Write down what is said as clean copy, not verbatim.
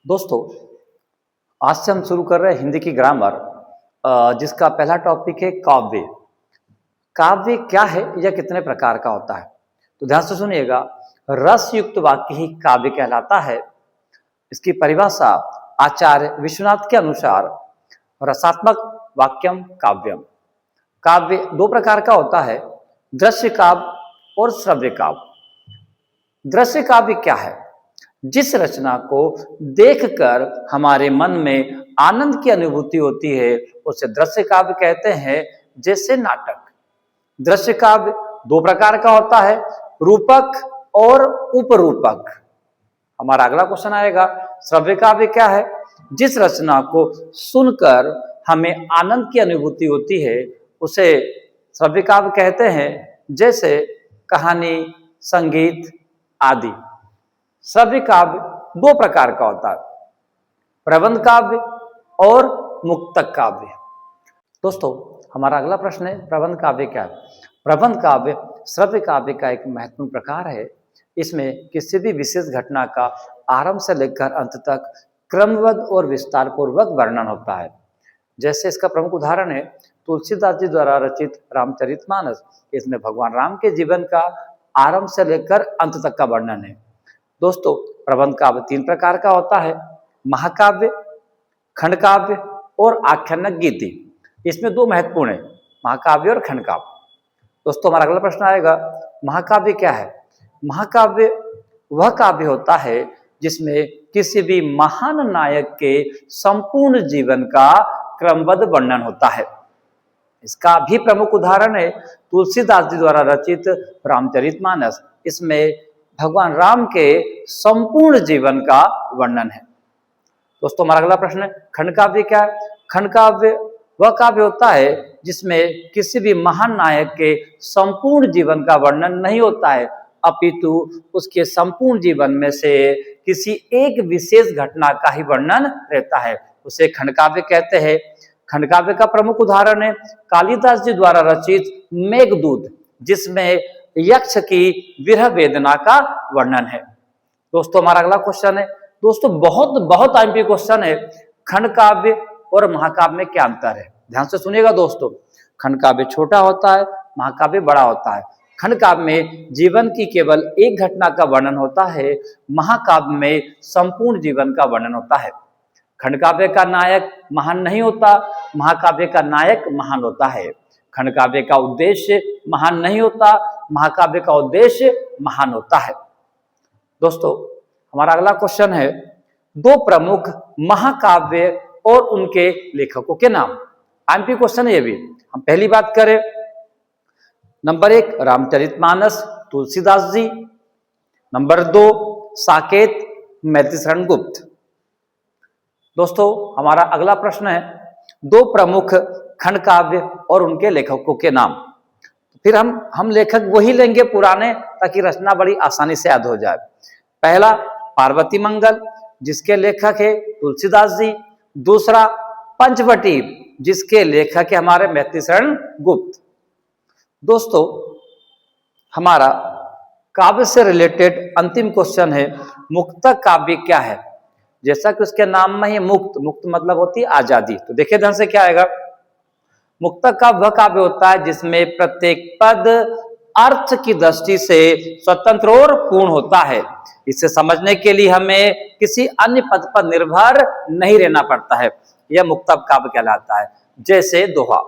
दोस्तों, आज से हम शुरू कर रहे हैं हिंदी की ग्रामर, जिसका पहला टॉपिक है काव्य। काव्य क्या है या कितने प्रकार का होता है, तो ध्यान से सुनिएगा। रस युक्त वाक्य ही काव्य कहलाता है। इसकी परिभाषा आचार्य विश्वनाथ के अनुसार रसात्मक वाक्यम काव्यम। काव्य दो प्रकार का होता है, दृश्य काव्य और श्रव्य काव्य। दृश्य काव्य क्या है? जिस रचना को देखकर हमारे मन में आनंद की अनुभूति होती है उसे दृश्य काव्य कहते हैं। जैसे नाटक। दृश्य काव्य दो प्रकार का होता है, रूपक और उपरूपक। हमारा अगला क्वेश्चन आएगा, श्रव्य काव्य क्या है? जिस रचना को सुनकर हमें आनंद की अनुभूति होती है उसे श्रव्य काव्य कहते हैं। जैसे कहानी, संगीत आदि। श्रव्य काव्य दो प्रकार का होता है, प्रबंध काव्य और मुक्तक काव्य। दोस्तों, हमारा अगला प्रश्न है, प्रबंध काव्य क्या है? प्रबंध काव्य श्रव्य काव्य का एक महत्वपूर्ण प्रकार है। इसमें किसी भी विशेष घटना का आरंभ से लेकर अंत तक क्रमबद्ध और विस्तार पूर्वक वर्णन होता है। जैसे इसका प्रमुख उदाहरण है तुलसीदास जी द्वारा रचित रामचरितमानस। इसमें भगवान राम के जीवन का आरंभ से लेकर अंत तक का वर्णन है। दोस्तों, प्रबंध काव्य तीन प्रकार का होता है, महाकाव्य, खंड काव्य और आख्यानक गीति। इसमें दो महत्वपूर्ण है, महाकाव्य और खंड काव्य। दोस्तों, हमारा अगला प्रश्न आएगा, महाकाव्य क्या है? महाकाव्य वह काव्य होता है जिसमें किसी भी महान नायक के संपूर्ण जीवन का क्रमबद्ध वर्णन होता है। इसका भी प्रमुख उदाहरण है तुलसीदास जी द्वारा रचित रामचरितमानस। इसमें भगवान राम के संपूर्ण जीवन का वर्णन है। दोस्तों, हमारा अगला प्रश्न है, खंड काव्य क्या है? खंड काव्य वह काव्य होता है जिसमें किसी भी महान नायक के संपूर्ण जीवन का वर्णन नहीं होता है, अपितु उसके संपूर्ण जीवन में से किसी एक विशेष घटना का ही वर्णन रहता है, उसे खंड काव्य कहते हैं। खंड काव्य का प्रमुख उदाहरण है कालिदास जी द्वारा रचित मेघदूत, जिसमें यक्ष की विरह वेदना का वर्णन है। दोस्तों, हमारा अगला क्वेश्चन है, दोस्तों बहुत आईएमपी क्वेश्चन है, खंड काव्य और महाकाव्य में क्या अंतर है? ध्यान से सुनिएगा दोस्तों। खंड काव्य छोटा होता है, महाकाव्य बड़ा होता है। खंड काव्य में जीवन की केवल एक घटना का वर्णन होता है, महाकाव्य में संपूर्ण जीवन का वर्णन होता है। खंड काव्य का नायक महान नहीं होता, महाकाव्य का नायक महान होता है। खंड काव्य का उद्देश्य महान नहीं होता, महाकाव्य का उद्देश्य महान होता है। दोस्तों, हमारा अगला क्वेश्चन है, दो प्रमुख महाकाव्य और उनके लेखकों के नाम। आईएमपी क्वेश्चन है ये भी। हम पहली बात करें, नंबर 1 रामचरितमानस तुलसीदास जी, नंबर 2 साकेत मैथिलीशरण गुप्त। दोस्तों, हमारा अगला प्रश्न है, दो प्रमुख खंड काव्य और उनके लेखकों के नाम। फिर हम लेखक वही लेंगे पुराने, ताकि रचना बड़ी आसानी से याद हो जाए। पहला पार्वती मंगल, जिसके लेखक है तुलसीदास जी। दूसरा पंचवटी, जिसके लेखक है हमारे मैथिलीशरण गुप्त। दोस्तों, हमारा काव्य से रिलेटेड अंतिम क्वेश्चन है, मुक्तक काव्य क्या है? जैसा कि उसके नाम में ही मुक्त मतलब होती है आजादी। तो देखिए ध्यान से क्या आएगा, मुक्तक काव्य वह काव्य होता है जिसमें प्रत्येक पद अर्थ की दृष्टि से स्वतंत्र और पूर्ण होता है। इसे समझने के लिए हमें किसी अन्य पद पर निर्भर नहीं रहना पड़ता है। यह मुक्तक काव्य कहलाता है। जैसे दोहा।